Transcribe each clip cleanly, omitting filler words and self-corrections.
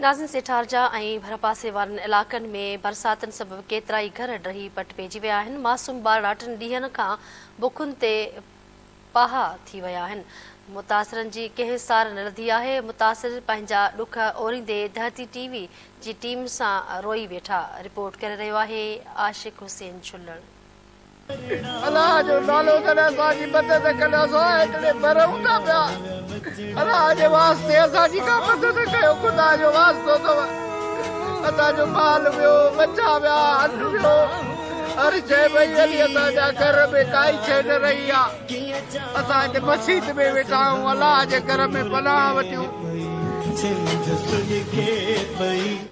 नाज़िन सेठारजा ऐं भरपासे वारनि इलाक़नि में बरसातनि सबबि केतिरा ई घर ड्रही पट पइजी विया आहिनि। मासूम ॿार ॾाढनि ॾींहनि खां बुखुनि ते पाहा थी विया आहिनि। मुतासिरनि जी कंहिं सार न लधी आहे। मुतासिर पंहिंजा ॾुख ओरींदे धरती टीवी जी टीम सां रोई वेठा। रिपोर्ट करे रहियो आहे आशिक़ हुसैन छुल्लड़। अल्लाह जो नालो तने असांजी मदद कंदो हेतरे भरूं था पिया। अल्लाह जे वास्ते असांजी का मदद कयो। खुदा जो वास्तो अथव। असांजो माल वियो, बचा विया, अन्न वियो, हर शइ वई हली। असांजा घर में काई शइ न रही आहे। असां हिते मस्जिद में वेठा आहियूं। अल्लाह जे घर में पनाह वठियूं।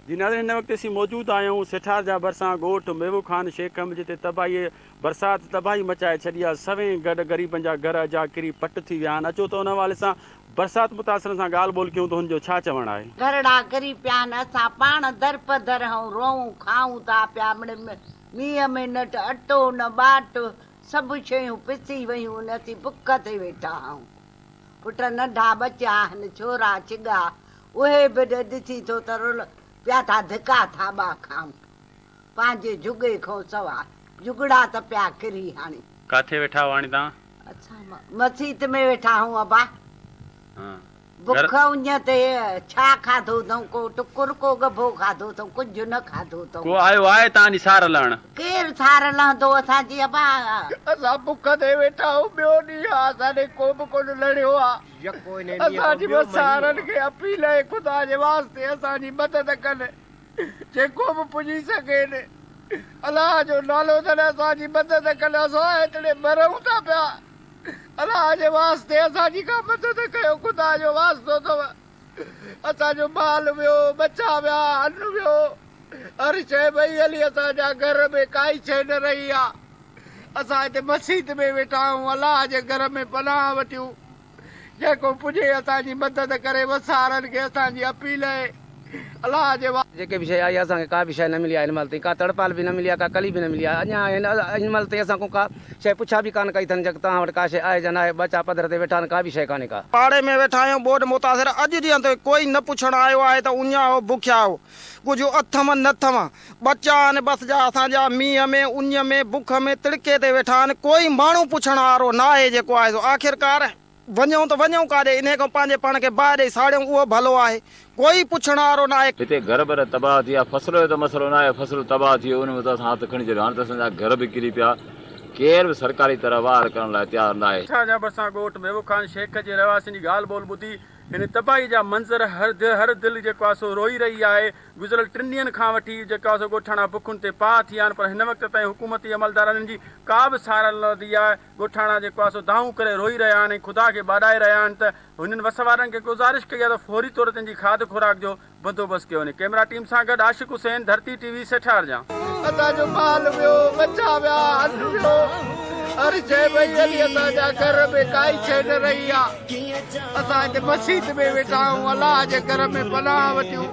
जिनारे हिन वक़्तु असीं मौजूदु आहियूं सेठारजा भरिसां ॻोठ मेवू ख़ान शेखम जिते तबाही बरसाति तबाही मचाए छॾी आहे। सवें गॾु ग़रीबनि जा घर जा किरी पट थी विया आहिनि। अचो त उन हवाले सां बरसाति मुतासिरनि सां ॻाल्हि ॿोल कयूं त हुनजो छा चवणु आहे। घरड़ा किरी पिया आहिनि। असां पाण दर रोऊं खाऊं था पिया। मींहं में न अटो न बाट सभु शयूं पिसी वयूं। असीं बुख ते वेठा आहियूं। पुट नंढा बचा आहिनि, छोरा चिगा, उहे बि ॾिसी थो त रुल पिया था धिका था ॿा खाऊं। पंहिंजे जुगे खां सवाइ जुगड़ा त पिया किरी। हाणे किथे वेठा हो हाणे तव्हां? असां मस्जिद में वेठा आहियूं। अबा बुख उञ ते छा खाधो अथऊं? को टुकुर को गभो खाधो अथऊं, कुझु न खाधो अथऊं। को आयो आहे तव्हांजी सार लहण? केरु सार लहंदो असांजी? अबा असां बुख ते वेठा आहियूं। ॿियो ॾींहुं आहे, असांजे को बि कोन लड़ियो आहे। असांजी बसि सारनि खे अपील आहे ख़ुदा जे वास्ते असांजी मदद कनि जेको बि पुॼी सघे। अल्लाह जो नालो तने असांजी मदद कनि। असां हेतरे भरूं था पिया। अल्लाह जे वास्ते असांजी का मदद कयो। खुदा जो वास्तो अथव। असांजो माल वियो, बचा विया, अन्न वियो, हर शइ वई हली। असांजा घर में काई शइ न रही आहे। असां हिते मस्जिद में वेठा आहियूं। अल्लाह जे घर में पनाह वठियूं। जेको पुॼे असांजी मदद करे। वसारनि खे असांजी अपील आहे अल्लाह जे जेके भी शइ आई असांखे का भी शइ न मिली आहे। हिन महिल ताईं का तड़पाल भी न मिली आहे, का कली भी न मिली आहे। अञा हिन महिल ताईं असां को का शइ पुछा भी कान कई अथनि जेके तव्हां वटि का शइ आहे या न आहे। बचा पधर ते वेठा आहिनि, का भी शइ कान्हे का। पाड़े में वेठा आहियूं। बोर्ड मुतासिर अॼु ॾींहं ते कोई न पुछण आयो आहे त उञा हो बुखिया हो। कुझु अथव न अथव बचा आहिनि बस जा। असांजा मींहं में उञ में बुख में तिड़के ते वेठा आहिनि। कोई माण्हू पुछण वारो न आहे जेको आहे सो। आख़िरकार वञूं त वञूं काॾे? इन खां पंहिंजे पाण खे बाहि ॾेई साड़ियूं उहो भलो आहे। कोई पुछण वारो न आहे। हिते घर बर तबाह थी आहे। फसल जो त मसइलो न आहे। फसल तबाह थी वियो, उन में त असां हथु खणी छॾियो। हाणे त असांजा घर बि किरी पिया। केरु बि सरकारी तरह वार करण लाइ तयारु न आहे। सेठारजा भरिसां ॻोठ मेवू ख़ान शेख जे रहवासियुनि जी ॻाल्हि ॿोल ॿुधी हिन तबाही जा मंज़र हर दिलि जेको आहे सो रोई रही आहे। गुज़िरियल 3 ॾींहंनि खां वठी जेको आहे सो ॻोठाणा बुखुनि ते पाह थी विया आहिनि। पर हिन वक़्त ताईं हुकूमती अमलदारनि जी का बि सार न लधी आहे। ॻोठाणा जेको आहे सो दाऊं करे रोई रहिया आहिनि, ख़ुदा खे ॿाॾाए रहिया आहिनि। त हुननि वसवारनि खे गुज़ारिश कई आहे त फौरी तौर ते खाद खुराक जो बंदोबस्तु कयो वञे। कैमरा टीम सां गॾु आशिक़ हुसैन, धरती टीवी, सेठारजा। असांजो माल वियो, बचा विया, अन्न वियो, हर शइ वई हली। असांजा घर में काई शइ न रही आहे। असां हिते मस्जिद में वेठा आहियूं। अल्लाह जे घर में पनाह वठियूं।